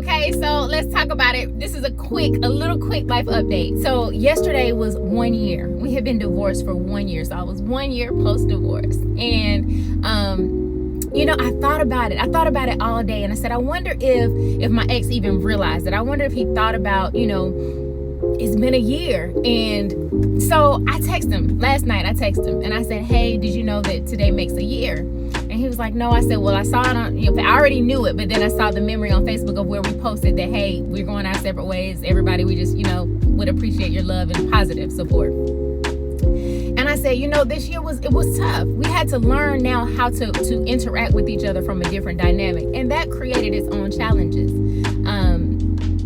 Okay, so let's talk about it. This is a little quick life update. So yesterday was 1 year. We had been divorced for 1 year. So I was 1 year post-divorce. And I thought about it. I thought about it all day, and I said, I wonder if my ex even realized it. I wonder if he thought about, it's been a year. And so I texted him last night. And I said, hey, did you know that today makes a year? And he was like, no. I said, well, I saw it on, I already knew it, but then I saw the memory on Facebook of where we posted that, hey, we're going our separate ways. Everybody, we just, would appreciate your love and positive support. And I said, this year was tough. We had to learn now how to interact with each other from a different dynamic. And that created its own challenges.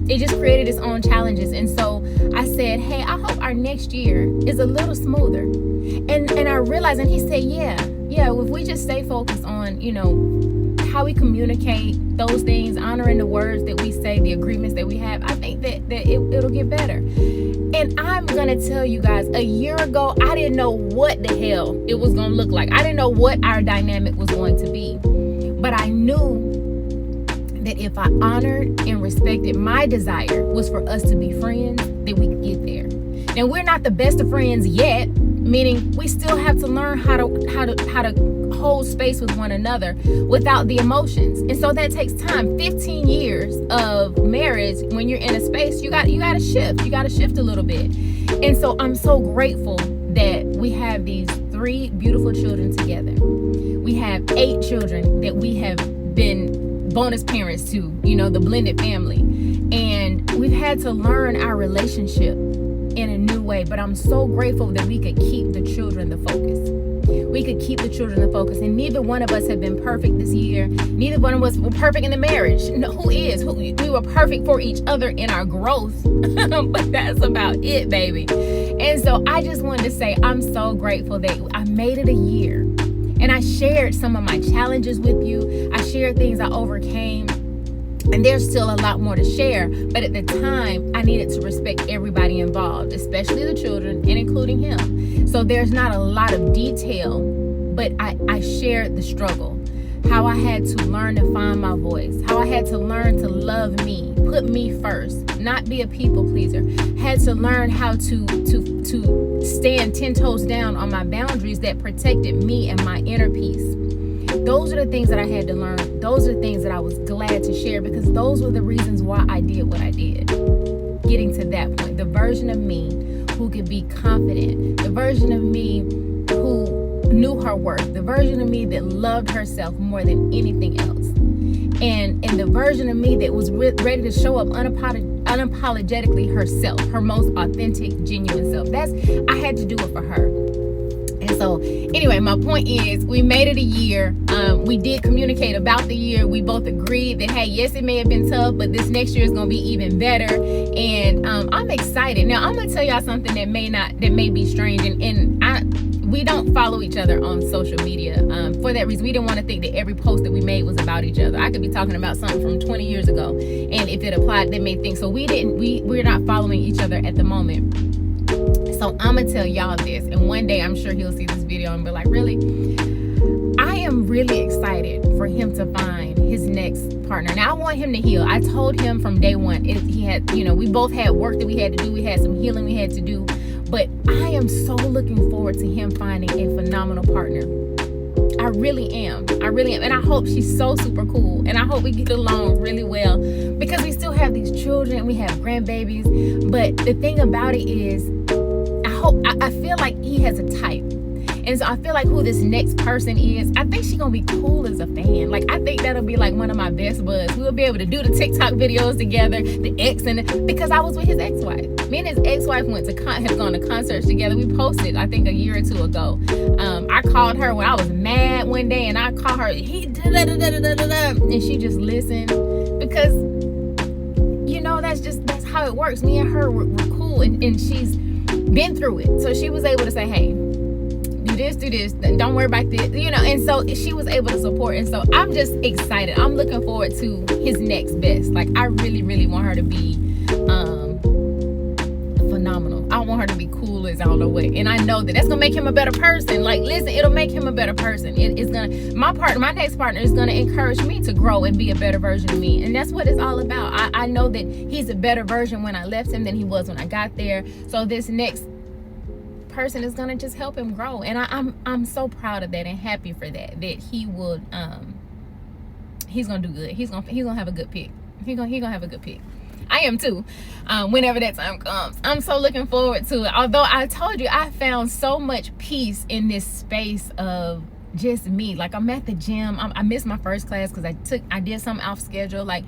It just created its own challenges. And so I said, hey, I hope our next year is a little smoother. And I realized, and he said, yeah, if we just stay focused on, how we communicate those things, honoring the words that we say, the agreements that we have, I think that it'll get better. And I'm going to tell you guys, a year ago, I didn't know what the hell it was going to look like. I didn't know what our dynamic was going to be. But I knew that if I honored and respected, my desire was for us to be friends, that we could get there. Now, we're not the best of friends yet, meaning we still have to learn how to hold space with one another without the emotions. And so that takes time. 15 years of marriage, when you're in a space, you got to shift. You got to shift a little bit. And so I'm so grateful that we have these 3 beautiful children together. We have 8 children that we have been bonus parents to, the blended family. And we've had to learn our relationship in a new way. But I'm so grateful that we could keep the children the focus. And neither one of us have been perfect this year. Neither one of us were perfect in the marriage. No, we were perfect for each other in our growth. But that's about it, baby. And so I just wanted to say I'm so grateful that I made it a year. And I shared some of my challenges with you. I shared things I overcame. And there's still a lot more to share. But at the time, I needed to respect everybody involved, especially the children and including him. So there's not a lot of detail, but I shared the struggle. How I had to learn to find my voice. How I had to learn to love me. Put me first. Not be a people pleaser. Had to learn how to stand 10 toes down on my boundaries that protected me and my inner peace. Those are the things that I had to learn. Those are the things that I was glad to share, because those were the reasons why I did what I did. Getting to that point, the version of me who could be confident, the version of me who knew her worth, the version of me that loved herself more than anything else. And the version of me that was ready to show up unapologetically herself, her most authentic, genuine self. I had to do it for her. And so, anyway, my point is, we made it a year. We did communicate about the year. We both agreed that, hey, yes, it may have been tough, but this next year is going to be even better. And I'm excited. Now, I'm going to tell y'all something that may be strange. We don't follow each other on social media. For that reason, we didn't want to think that every post that we made was about each other. I could be talking about something from 20 years ago, and if it applied, they may think so. We're not following each other at the moment. So I'm going to tell y'all this, and one day I'm sure he'll see this video and be like, really? I am really excited for him to find his next partner. Now, I want him to heal. I told him from day one, we both had work that we had to do. We had some healing we had to do. But I am so looking forward to him finding a phenomenal partner. I really am. And I hope she's so super cool. And I hope we get along really well, because we still have these children. We have grandbabies. But the thing about it is, I feel like he has a type. And so I feel like who this next person is, I think she's going to be cool as a fan. Like, I think that'll be like one of my best buds. We'll be able to do the TikTok videos together, because I was with his ex-wife. Me and his ex-wife have gone to concerts together. We posted, I think, a year or two ago. I called her when I was mad one day, and I called her, and she just listened, because, that's how it works. Me and her were cool, and she's been through it. So she was able to say, hey, do this, don't worry about this, and so she was able to support. And so I'm just excited. I'm looking forward to his next best. Like, I really, really want her to be phenomenal. I want want her to be cool as I don't know what. And I know that that's gonna make him a better person. Like, listen, it'll make him a better person. It is gonna, my next partner is gonna encourage me to grow and be a better version of me. And that's what it's all about. I know that he's a better version when I left him than he was when I got there. So this next person is gonna just help him grow. And I'm so proud of that and happy for that he would he's gonna do good. He's gonna have a good pick. He gonna have a good pick. I am too, whenever that time comes. I'm so looking forward to it. Although I told you, I found so much peace in this space of just me. Like, I'm at the gym. I missed my first class because I did something off schedule. Like,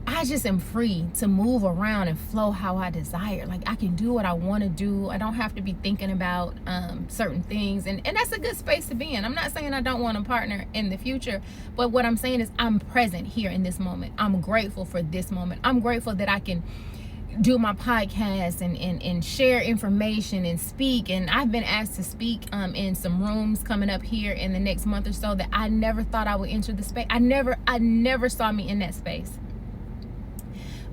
I just am free to move around and flow how I desire. Like, I can do what I want to do. I don't have to be thinking about certain things. And that's a good space to be in. I'm not saying I don't want a partner in the future, but what I'm saying is I'm present here in this moment. I'm grateful for this moment. I'm grateful that I can do my podcast and share information and speak. And I've been asked to speak in some rooms coming up here in the next month or so that I never thought I would enter the space. I never saw me in that space.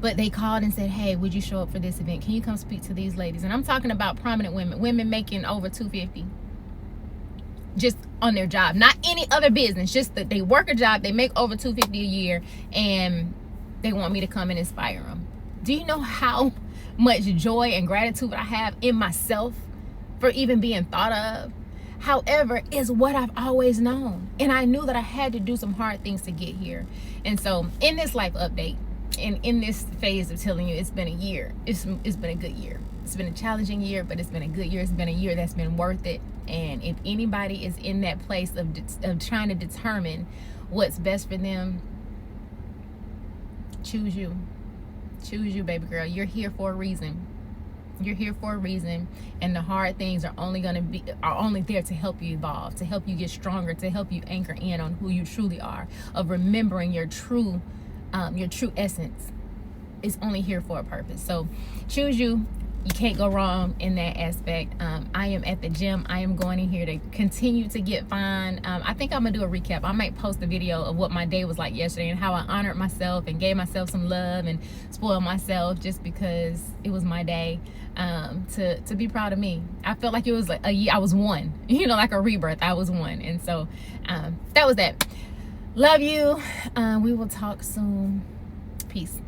But they called and said, hey, would you show up for this event? Can you come speak to these ladies? And I'm talking about prominent women making over $250 just on their job, not any other business, just that they work a job, they make over $250 a year, and they want me to come and inspire them. Do you know how much joy and gratitude I have in myself for even being thought of? However, is what I've always known. And I knew that I had to do some hard things to get here. And so in this life update, and in this phase of telling you, it's been a year. It's been a good year. It's been a challenging year, but it's been a good year. It's been a year that's been worth it. And if anybody is in that place of trying to determine what's best for them, choose you. Choose you, baby girl. You're here for a reason. You're here for a reason, and the hard things are only there to help you evolve, to help you get stronger, to help you anchor in on who you truly are, of remembering your true essence is only here for a purpose. So choose you. You can't go wrong in that aspect. I am at the gym. I am going in here to continue to get fine. I think I'm gonna do a recap. I might post a video of what my day was like yesterday and how I honored myself and gave myself some love and spoiled myself just because it was my day. To be proud of me. I felt like it was like a year. I was one, like a rebirth. I was one. And so that was that. Love you. We will talk soon. Peace.